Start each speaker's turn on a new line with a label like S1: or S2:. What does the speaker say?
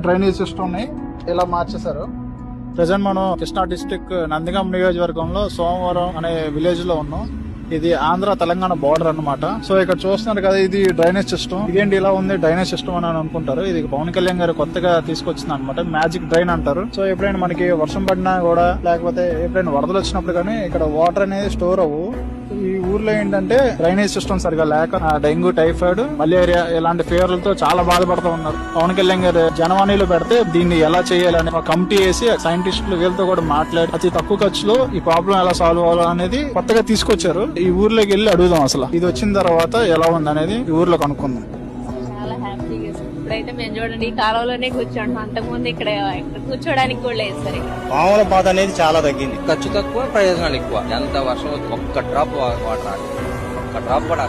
S1: Drainage system ని ఇలా మార్చేశారు. ప్రజెంట్ మనం కృష్ణా డిస్ట్రిక్ట్ నందిగాం నియోజకవర్గంలో సోమవారం అనే విలేజ్ లో ఉన్నాం. ఇది ఆంధ్ర తెలంగాణ బోర్డర్ అన్నమాట. సో ఇక్కడ చూస్తున్నారు కదా, ఇది డ్రైనేజ్ సిస్టమ్. ఇదేంటి ఇలా ఉంది డ్రైనేజ్ సిస్టమ్ అని అనుకుంటారు. ఇది పవన్ కళ్యాణ్ గారు కొత్తగా తీసుకొచ్చింది అనమాట. మ్యాజిక్ డ్రైన్ అంటారు. సో ఎప్పుడైనా మనకి వర్షం పడినా కూడా, లేకపోతే ఎప్పుడైనా వరదలు వచ్చినప్పుడు కానీ ఇక్కడ వాటర్ అనేది స్టోర్ అవ్వు. ఈ ఊర్లో ఏంటంటే డ్రైనేజ్ సిస్టమ్ సరిగా లేక డెంగ్యూ, టైఫాయిడ్, మలేరియా ఇలాంటి ఫీవర్లతో చాలా బాధపడుతూ ఉన్నారు. పవన్ కళ్యాణ్ గారు జనవాణిలో పెడితే దీన్ని ఎలా చేయాలని ఒక కమిటీ వేసి సైంటిస్టులు వీళ్ళతో కూడా మాట్లాడి అతి తక్కువ ఖర్చులో ఈ ప్రాబ్లం ఎలా సాల్వ్ అవ్వాలి అనేది కొత్తగా తీసుకొచ్చారు. ఈ ఊర్లోకి వెళ్ళి అడుగుదాం అసలు ఇది వచ్చిన తర్వాత ఎలా ఉంది అనేది ఈ ఊర్లో కనుక్కుందాం.
S2: చాలా హ్యాపీగా ఇప్పుడైతే మేము చూడండి ఈ కాలంలోనే కూర్చోండి. అంతకుముందు ఇక్కడ కూర్చోడానికి కూడా లేదు సరే.
S3: పాముల బాధ అనేది చాలా తగ్గింది. ఖర్చు తక్కువ, ప్రయోజనాలు ఎక్కువ. ఎంత వర్షం ఒక్క డ్రాప్ వాటర్ ఒక్క డ్రాప్ కూడా